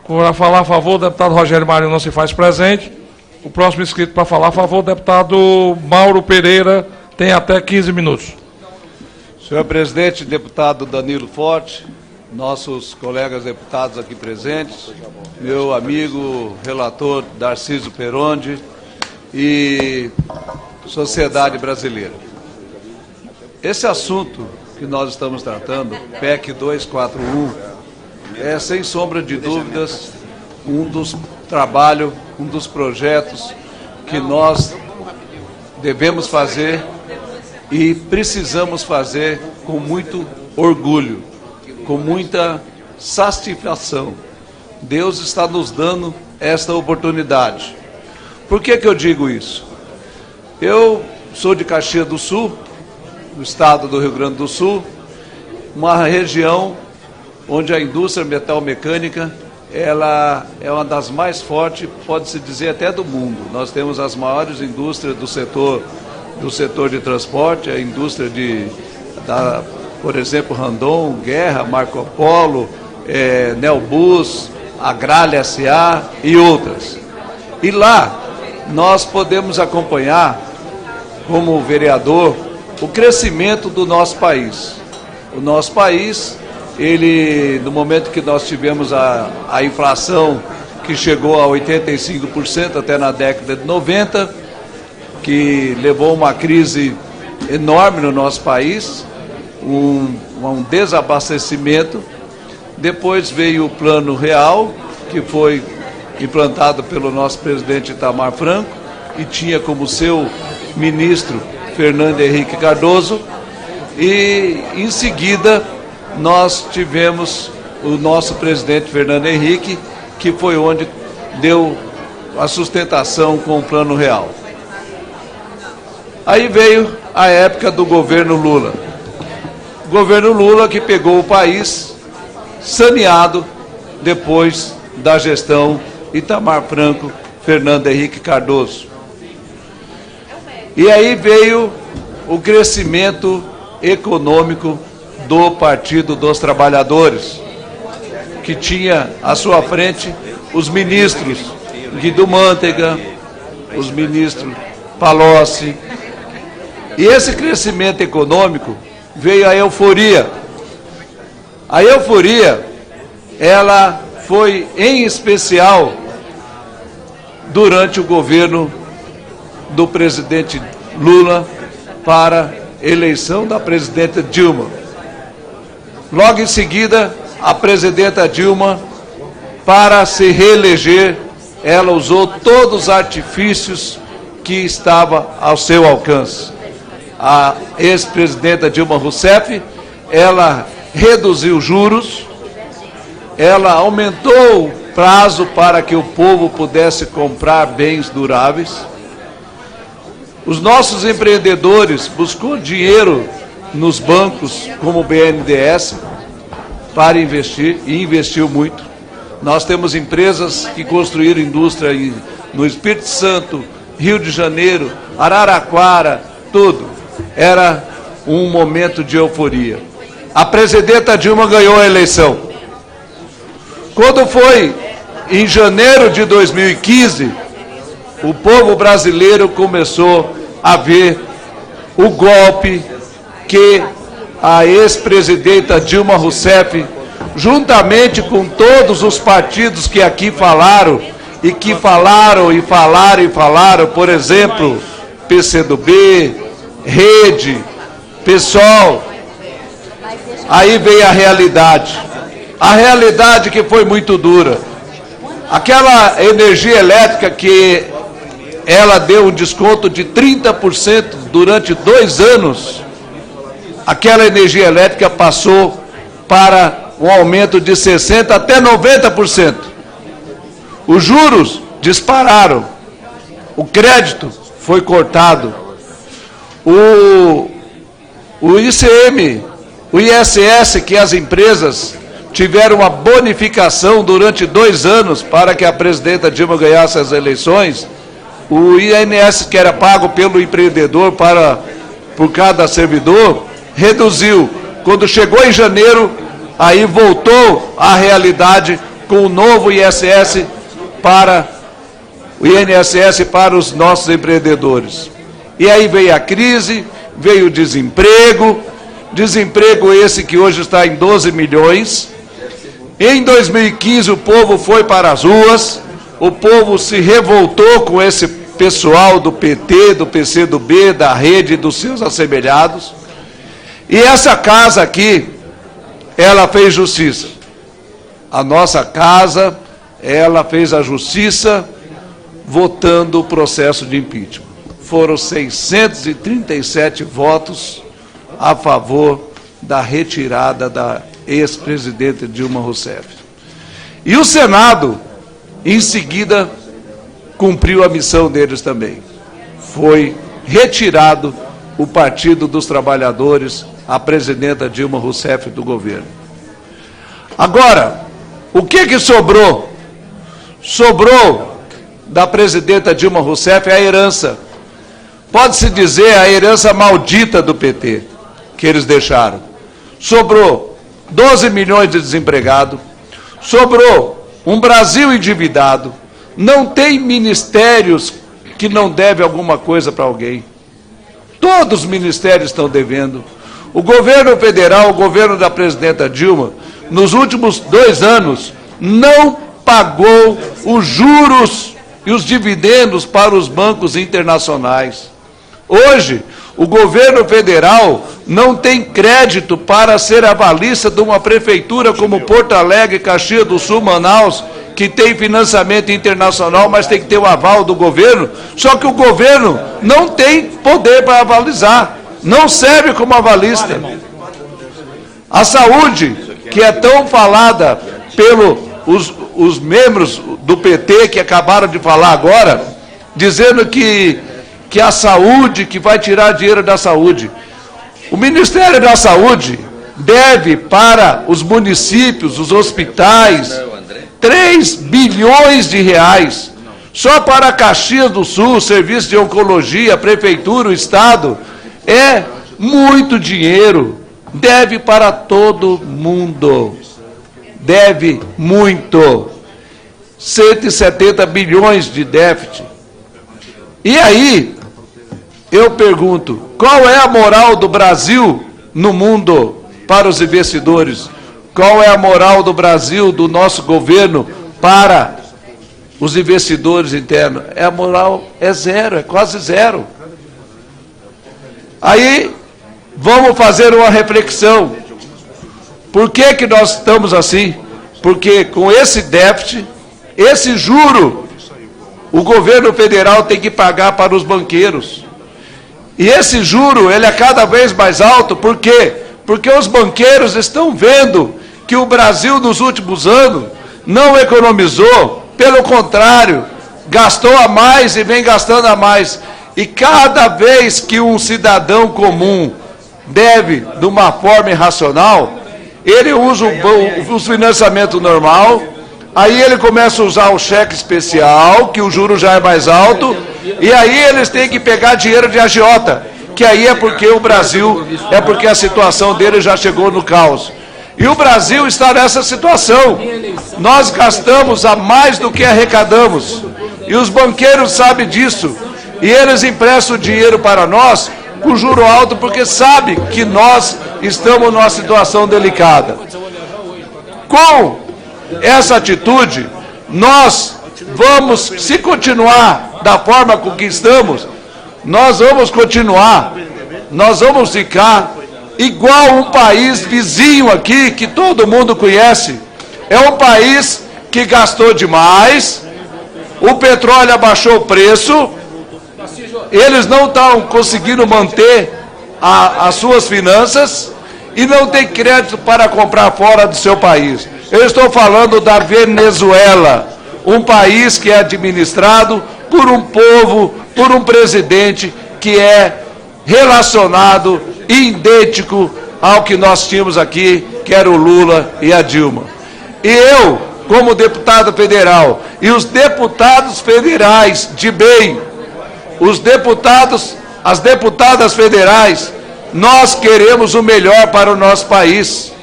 Para falar a favor, o deputado Rogério Marinho não se faz presente. O próximo inscrito para falar a favor, o deputado Mauro Pereira, tem até 15 minutos. Senhor presidente, deputado Danilo Forte, nossos colegas deputados aqui presentes, meu amigo relator Darciso Perondi e sociedade brasileira. Esse assunto que nós estamos tratando, PEC 241, é, sem sombra de dúvidas, um dos trabalhos, um dos projetos que nós devemos fazer e precisamos fazer com muito orgulho, com muita satisfação. Deus está nos dando esta oportunidade. Por que que eu digo isso? Eu sou de Caxias do Sul, no estado do Rio Grande do Sul, uma região onde a indústria metalmecânica ela é uma das mais fortes, pode-se dizer até do mundo. Nós temos as maiores indústrias do setor de transporte, a indústria por exemplo, Randon, Guerra, Marco Polo, Neobus, Agralha S.A. e outras. E lá nós podemos acompanhar, como vereador, o crescimento do nosso país. O nosso país, no momento que nós tivemos a inflação que chegou a 85% até na década de 90, que levou uma crise enorme no nosso país, um desabastecimento. Depois veio o Plano Real, que foi implantado pelo nosso presidente Itamar Franco, e tinha como seu ministro Fernando Henrique Cardoso, e em seguida nós tivemos o nosso presidente Fernando Henrique, que foi onde deu a sustentação com o Plano Real. Aí veio a época do governo Lula. O governo Lula que pegou o país saneado depois da gestão Itamar Franco, Fernando Henrique Cardoso. E aí veio o crescimento econômico do Partido dos Trabalhadores, que tinha à sua frente os ministros Guido Mantega, os ministros Palocci. E esse crescimento econômico veio a euforia. A euforia, ela foi em especial durante o governo do presidente Lula para a eleição da presidenta Dilma. Logo em seguida, a presidenta Dilma, para se reeleger, ela usou todos os artifícios que estavam ao seu alcance. A ex-presidenta Dilma Rousseff, ela reduziu juros, ela aumentou o prazo para que o povo pudesse comprar bens duráveis. Os nossos empreendedores buscou dinheiro nos bancos, como o BNDES, para investir, e investiu muito. Nós temos empresas que construíram indústria no Espírito Santo, Rio de Janeiro, Araraquara, tudo. Era um momento de euforia. A presidenta Dilma ganhou a eleição. Quando foi em janeiro de 2015, o povo brasileiro começou a ver o golpe que a ex-presidenta Dilma Rousseff, juntamente com todos os partidos que aqui falaram, e que falaram, por exemplo, PCdoB, Rede, PSOL, aí veio a realidade que foi muito dura. Aquela energia elétrica que ela deu um desconto de 30% durante 2 anos, aquela energia elétrica passou para um aumento de 60% até 90%. Os juros dispararam, o crédito foi cortado, o ICM, o ISS, que as empresas tiveram uma bonificação durante 2 anos para que a presidenta Dilma ganhasse as eleições, o INSS, que era pago pelo empreendedor por cada servidor, reduziu. Quando chegou em janeiro, aí voltou à realidade com o novo INSS para os nossos empreendedores. E aí veio a crise, veio o desemprego esse que hoje está em 12 milhões. Em 2015 o povo foi para as ruas, o povo se revoltou com esse pessoal do PT, do PCdoB, da rede e dos seus assemelhados. E essa casa aqui, ela fez justiça. A nossa casa, ela fez a justiça votando o processo de impeachment. Foram 637 votos a favor da retirada da ex-presidente Dilma Rousseff. E o Senado, em seguida, cumpriu a missão deles também. Foi retirado o Partido dos Trabalhadores, a presidenta Dilma Rousseff do governo. Agora, o que sobrou? Sobrou da presidenta Dilma Rousseff a herança. Pode-se dizer a herança maldita do PT, que eles deixaram. Sobrou 12 milhões de desempregados, sobrou um Brasil endividado, não tem ministérios que não devem alguma coisa para alguém. Todos os ministérios estão devendo. O governo federal, o governo da presidenta Dilma, nos últimos 2 anos, não pagou os juros e os dividendos para os bancos internacionais. Hoje, o governo federal não tem crédito para ser avalista de uma prefeitura como Porto Alegre, Caxias do Sul, Manaus, que tem financiamento internacional, mas tem que ter o aval do governo, só que o governo não tem poder para avalizar, não serve como avalista. A saúde, que é tão falada pelos membros do PT, que acabaram de falar agora, dizendo que a saúde, que vai tirar dinheiro da saúde. O Ministério da Saúde deve para os municípios, os hospitais, 3 bilhões de reais. Só para Caxias do Sul, Serviço de Oncologia, Prefeitura, o Estado, é muito dinheiro. Deve para todo mundo. Deve muito. 170 bilhões de déficit. E aí, eu pergunto, qual é a moral do Brasil no mundo para os investidores? Qual é a moral do Brasil, do nosso governo, para os investidores internos? A moral é zero, é quase zero. Aí, vamos fazer uma reflexão. Por que nós estamos assim? Porque com esse déficit, esse juro, o governo federal tem que pagar para os banqueiros. E esse juro, ele é cada vez mais alto, por quê? Porque os banqueiros estão vendo que o Brasil, nos últimos anos, não economizou, pelo contrário, gastou a mais e vem gastando a mais. E cada vez que um cidadão comum deve, de uma forma irracional, ele usa o financiamento normal, aí ele começa a usar o cheque especial, que o juro já é mais alto, e aí eles têm que pegar dinheiro de agiota, que aí é porque o Brasil, é porque a situação dele já chegou no caos. E o Brasil está nessa situação. Nós gastamos a mais do que arrecadamos. E os banqueiros sabem disso. E eles emprestam dinheiro para nós com juro alto, porque sabem que nós estamos numa situação delicada. Com essa atitude, nós vamos, se continuar da forma com que estamos, nós vamos continuar, nós vamos ficar igual um país vizinho aqui, que todo mundo conhece. É um país que gastou demais, o petróleo abaixou o preço, eles não estão conseguindo manter as suas finanças e não tem crédito para comprar fora do seu país. Eu estou falando da Venezuela, um país que é administrado por um povo, por um presidente que é relacionado, idêntico ao que nós tínhamos aqui, que era o Lula e a Dilma. E eu, como deputado federal, e os deputados federais de bem, os deputados, as deputadas federais, nós queremos o melhor para o nosso país.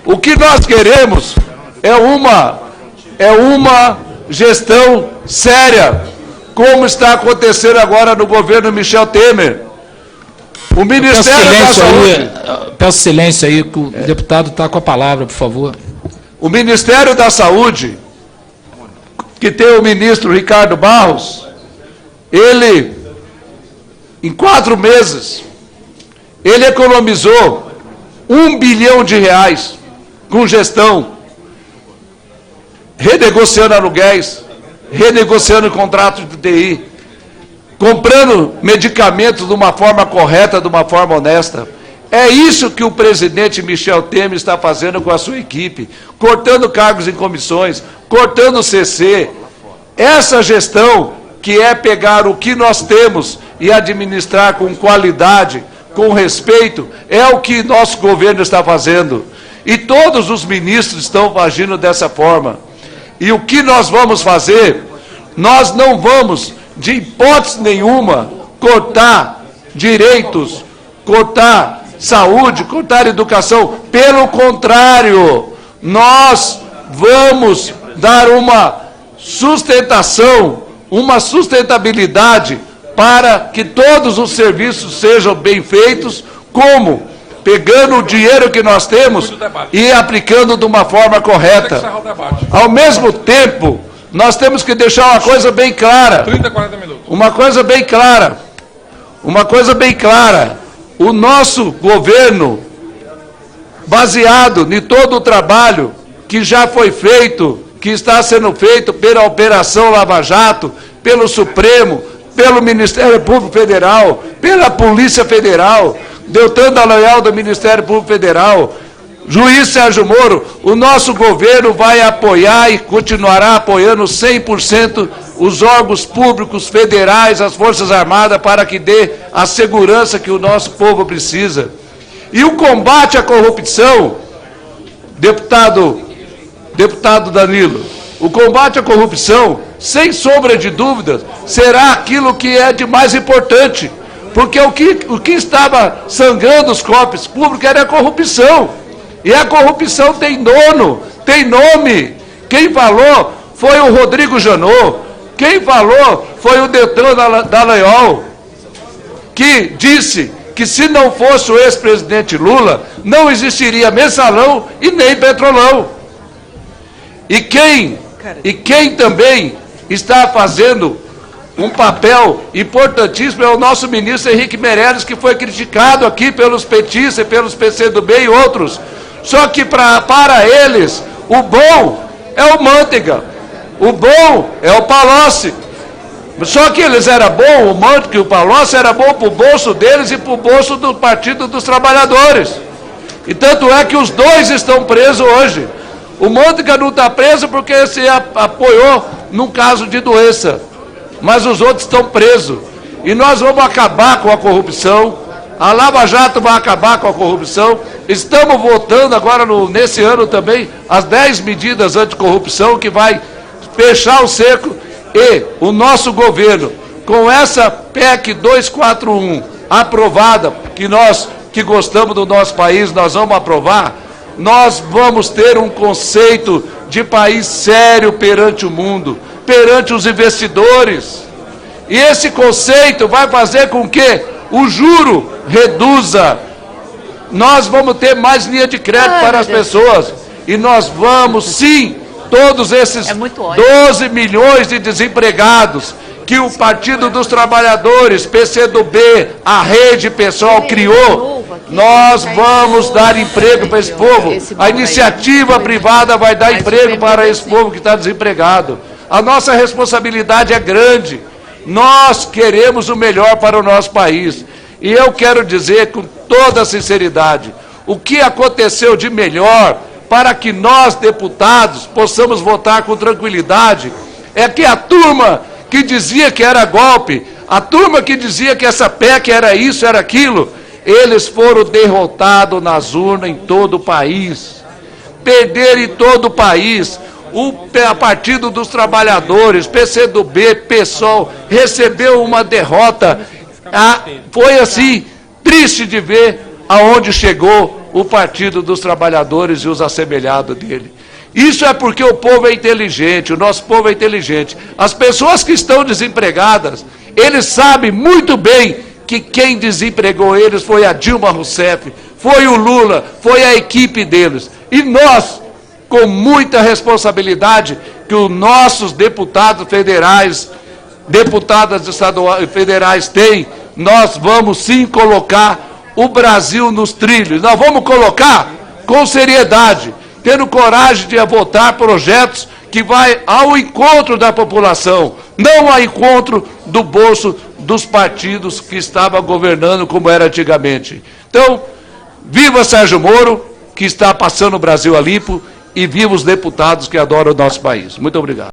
O que nós queremos é uma é uma gestão séria, como está acontecendo agora no governo Michel Temer. O Ministério da Saúde... Peço silêncio aí, que o deputado está com a palavra, por favor. O Ministério da Saúde, que tem o ministro Ricardo Barros, ele, em 4 meses, ele economizou R$1 bilhão com gestão, renegociando aluguéis, renegociando contratos de TI, comprando medicamentos de uma forma correta, de uma forma honesta. É isso que o presidente Michel Temer está fazendo com a sua equipe, cortando cargos em comissões, cortando o CC. Essa gestão, que é pegar o que nós temos e administrar com qualidade, com respeito, é o que nosso governo está fazendo. E todos os ministros estão agindo dessa forma. E o que nós vamos fazer? Nós não vamos, de hipótese nenhuma, cortar direitos, cortar saúde, cortar educação. Pelo contrário, nós vamos dar uma sustentação, uma sustentabilidade para que todos os serviços sejam bem feitos, como pegando o dinheiro que nós temos e aplicando de uma forma correta. Ao mesmo tempo, nós temos que deixar uma coisa bem clara. 30, 40 minutos. Uma coisa bem clara. Uma coisa bem clara. O nosso governo, baseado em todo o trabalho que já foi feito, que está sendo feito pela Operação Lava Jato, pelo Supremo, pelo Ministério Público Federal, pela Polícia Federal, Deltan Dallagnol do Ministério Público Federal, juiz Sérgio Moro, o nosso governo vai apoiar e continuará apoiando 100% os órgãos públicos federais, as Forças Armadas, para que dê a segurança que o nosso povo precisa. E o combate à corrupção, deputado Danilo, o combate à corrupção, sem sombra de dúvidas, será aquilo que é de mais importante, porque o que estava sangrando os cofres públicos era a corrupção. E a corrupção tem dono, tem nome. Quem falou foi o Rodrigo Janot. Quem falou foi o Deltan Dallagnol, que disse que se não fosse o ex-presidente Lula, não existiria Mensalão e nem Petrolão. E quem também está fazendo um papel importantíssimo é o nosso ministro Henrique Meirelles, que foi criticado aqui pelos petistas, pelos PCdoB e outros. Só que para eles, o bom é o Manteiga, o bom é o Palocci. Só que eles eram bons, o Manteiga e o Palocci era bom para o bolso deles e para o bolso do Partido dos Trabalhadores. E tanto é que os dois estão presos hoje. O Manteiga não está preso porque se apoiou num caso de doença, mas os outros estão presos. E nós vamos acabar com a corrupção, a Lava Jato vai acabar com a corrupção. Estamos votando agora, nesse ano também, as 10 medidas anticorrupção que vai fechar o cerco. E o nosso governo, com essa PEC 241 aprovada, que nós que gostamos do nosso país, nós vamos aprovar, nós vamos ter um conceito de país sério perante o mundo, perante os investidores. E esse conceito vai fazer com que o juro reduza. Nós vamos ter mais linha de crédito para as pessoas. E nós vamos, sim, todos esses 12 milhões de desempregados que o Partido dos Trabalhadores, PCdoB, a Rede Pessoal criou, nós vamos dar emprego para esse povo. A iniciativa privada vai dar emprego para esse povo que está desempregado. A nossa responsabilidade é grande. Nós queremos o melhor para o nosso país. E eu quero dizer com toda sinceridade, o que aconteceu de melhor para que nós, deputados, possamos votar com tranquilidade, é que a turma que dizia que era golpe, a turma que dizia que essa PEC era isso, era aquilo, eles foram derrotados nas urnas em todo o país. Perderam em todo o país. O Partido dos Trabalhadores, PCdoB, PSOL, recebeu uma derrota. Foi assim, triste de ver aonde chegou o Partido dos Trabalhadores e os assemelhados dele. Isso é porque o povo é inteligente, o nosso povo é inteligente. As pessoas que estão desempregadas, eles sabem muito bem que quem desempregou eles foi a Dilma Rousseff, foi o Lula, foi a equipe deles. E nós, com muita responsabilidade, que os nossos deputados federais, deputadas estaduais federais têm, nós vamos sim colocar o Brasil nos trilhos. Nós vamos colocar com seriedade, tendo coragem de votar projetos que vai ao encontro da população, não ao encontro do bolso dos partidos que estavam governando como era antigamente. Então, viva Sérgio Moro, que está passando o Brasil a limpo, e viva os deputados que adoram o nosso país. Muito obrigado.